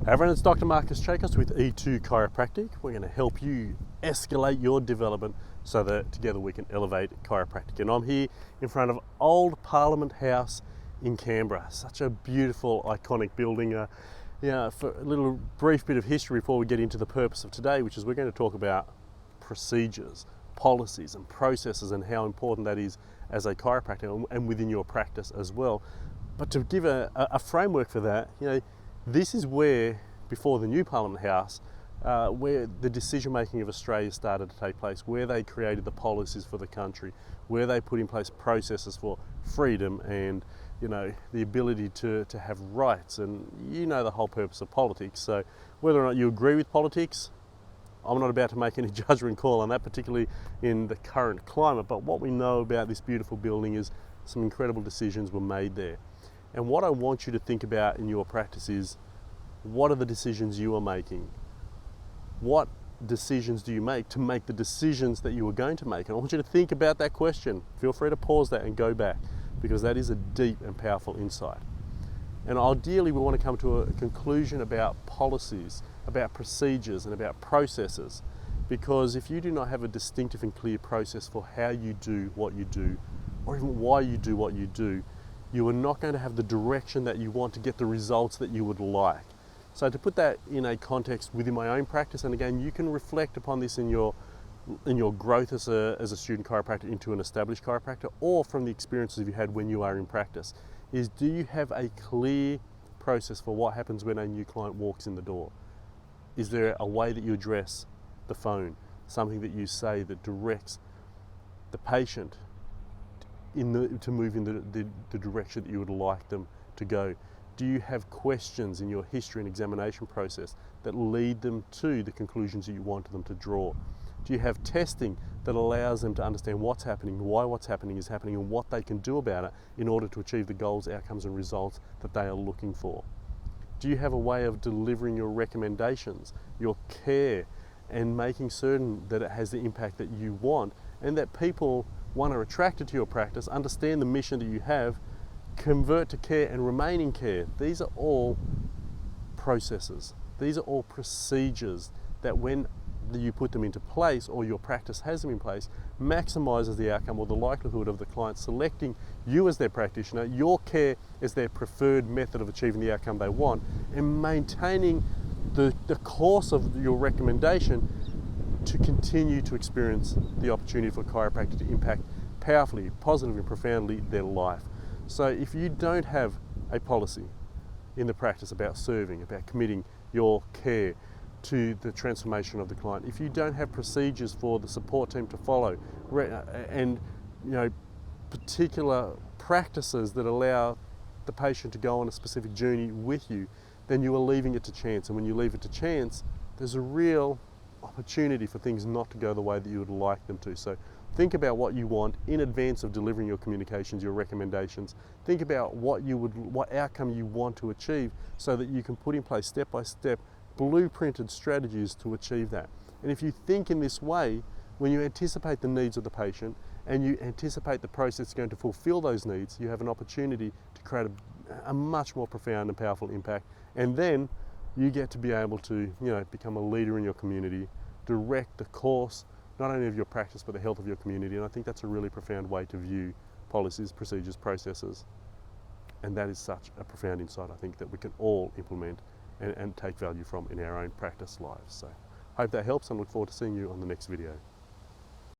Hey everyone, it's Dr. Marcus Chacos with Ep2 Chiropractic. We're going to help you escalate your development so that together we can elevate chiropractic. And I'm here in front of Old Parliament House in Canberra. Such a beautiful, iconic building. For a little brief bit of history before we get into the purpose of today, which is we're going to talk about procedures, policies and processes and how important that is as a chiropractor and within your practice as well. But to give a framework for that, this is where, before the new Parliament House, where the decision making of Australia started to take place, where they created the policies for the country, where they put in place processes for freedom and the ability to have rights, and the whole purpose of politics. So whether or not you agree with politics, I'm not about to make any judgment call on that, particularly in the current climate, but what we know about this beautiful building is some incredible decisions were made there. And what I want you to think about in your practice is, what are the decisions you are making? What decisions do you make to make the decisions that you are going to make? And I want you to think about that question. Feel free to pause that and go back, because that is a deep and powerful insight. And ideally, we want to come to a conclusion about policies, about procedures, and about processes. Because if you do not have a distinctive and clear process for how you do what you do, or even why you do what you do, you are not going to have the direction that you want to get the results that you would like. So to put that in a context within my own practice, and again, you can reflect upon this in your growth as a student chiropractor into an established chiropractor, or from the experiences you had when you are in practice, is do you have a clear process for what happens when a new client walks in the door? Is there a way that you address the phone, something that you say that directs the patient to move in the direction that you would like them to go? Do you have questions in your history and examination process that lead them to the conclusions that you want them to draw? Do you have testing that allows them to understand what's happening, why what's happening is happening, and what they can do about it in order to achieve the goals, outcomes, and results that they are looking for? Do you have a way of delivering your recommendations, your care, and making certain that it has the impact that you want, and that people, one, are attracted to your practice, understand the mission that you have, convert to care and remain in care? These are all processes. These are all procedures that, when you put them into place, or your practice has them in place, maximizes the outcome or the likelihood of the client selecting you as their practitioner, your care as their preferred method of achieving the outcome they want, and maintaining the course of your recommendation to continue to experience the opportunity for chiropractic to impact powerfully, positively, and profoundly their life. So if you don't have a policy in the practice about serving, about committing your care to the transformation of the client, if you don't have procedures for the support team to follow, and particular practices that allow the patient to go on a specific journey with you, then you are leaving it to chance. And when you leave it to chance, there's a real opportunity for things not to go the way that you would like them to. So think about what you want in advance of delivering your communications, your recommendations. Think about what outcome you want to achieve, so that you can put in place step-by-step blueprinted strategies to achieve that. And if you think in this way, when you anticipate the needs of the patient and you anticipate the process is going to fulfill those needs, you have an opportunity to create a much more profound and powerful impact. And then you get to be able to become a leader in your community, direct the course not only of your practice but the health of your community. And I think that's a really profound way to view policies, procedures, processes. And that is such a profound insight, I think, that we can all implement and take value from in our own practice lives. So hope that helps, and look forward to seeing you on the next video.